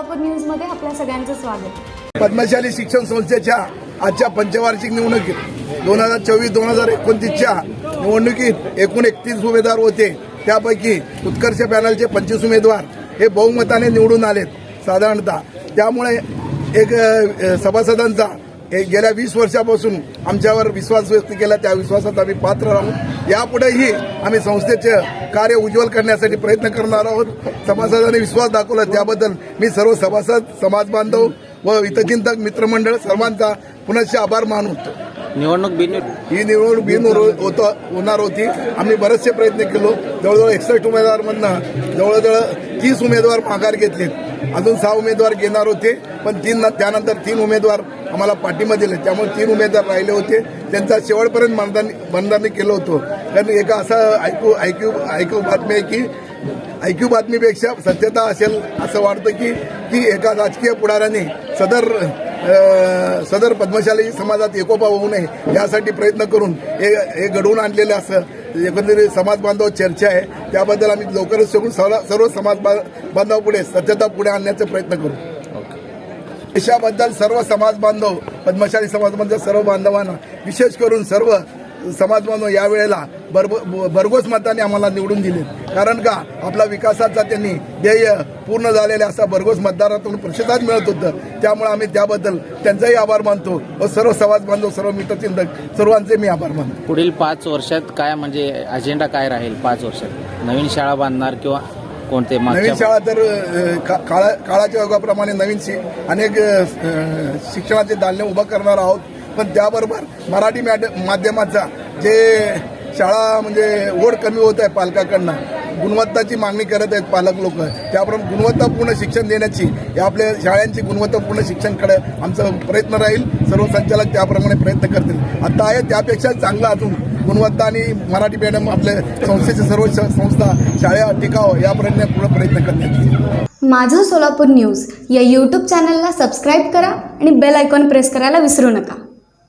सोलापूर न्यूजमध्ये आपल्या सगळ्यांचं स्वागत। पद्मशाली शिक्षण संस्थेच्या आजच्या पंचवार्षिक निवडणुकीत 2024-2029च्या निवडणुकीत एकूण 31 उमेदवार होते। त्यापैकी उत्कर्ष पॅनलचे 25 उमेदवार हे बहुमताने निवडून आलेत साधारणतः। त्यामुळे एक सभासदांचा गेल्या 20 वर्षापासून आमच्यावर विश्वास व्यक्त केला, त्या विश्वासात आम्ही पात्र राहून यापुढेही आम्ही संस्थेचे कार्य उज्ज्वल करण्यासाठी प्रयत्न करणार आहोत। सभासदांनी विश्वास दाखवला त्याबद्दल मी सर्व सभासद, समाज बांधव व हितचिंतक मित्रमंडळ सर्वांचा पुनश्च आभार मानतो। ही निवडणूक होणार होती। आम्ही बरेचसे प्रयत्न केलो। जवळजवळ 61 उमेदवारांमधनं जवळजवळ 30 उमेदवार माघार घेतले। अजून 6 उमेदवार घेणार होते, पण त्यानंतर 3 उमेदवार आम्हाला पाठिंबा दिले, त्यामुळे 3 उमेदवार राहिले होते। त्यांचा शेवटपर्यंत मतदान केलं होतं। कारण एका असं ऐकू बातमी आहे की ऐक्यू बातमीपेक्षा सत्यता असेल असं वाटतं की एका राजकीय पुढाऱ्याने सदर पद्मशाली समाजात एकोपा होऊ नये यासाठी प्रयत्न करून हे घडवून आणलेलं असं एकंदरीत समाज बांधव चर्चा आहे। त्याबद्दल आम्ही लवकरच सर्व समाज बांधव पुढे सत्यता पुढे आणण्याचा प्रयत्न करू। देशाबद्दल सर्व समाज बांधव, पद्मशाली समाजामधल्या सर्व बांधवांना, विशेष करून सर्व समाज बांधव यावेळेला भरघोस मताने आम्हाला निवडून दिले। कारण का आपला विकासाचा त्यांनी ध्येय पूर्ण झालेले असा भरघोस मतदारातून प्रतिसाद मिळत होतं। त्यामुळे आम्ही त्याबद्दल त्यांचाही आभार मानतो व सर्व समाज बांधव, सर्व मित्रचिंतक सर्वांचे मी आभार मानतो। पुढील 5 वर्षात काय म्हणजे अजेंडा काय राहील? 5 वर्षात नवीन शाळा बांधणार किंवा कोणते? नवीन शाळा तर काळाच्या योगाप्रमाणे अनेक शिक्षणाचे दालने उभा करणार आहोत। पण त्याबरोबर मराठी माध्यमाचा जे शाळा म्हणजे ओढ कमी होत आहे पालकाकडनं, गुणवत्ताची मागणी करत आहेत पालक लोक, त्याप्रमाणे गुणवत्तापूर्ण शिक्षण देण्याची आपल्या शाळांची गुणवत्तापूर्ण शिक्षणकडे आमचा प्रयत्न राहील। सर्व संचालक त्याप्रमाणे प्रयत्न करतील। आता आहे त्यापेक्षा चांगला अजून गुणवत्ता आणि मराठी मॅडम आपल्या संस्थेचे सर्व संस्था शाळा टिकाव या प्रयत्न करण्यात येईल। माझं सोलापूर न्यूज या यूट्यूब चॅनलला सबस्क्राईब करा आणि बेल आयकॉन प्रेस करायला विसरू नका।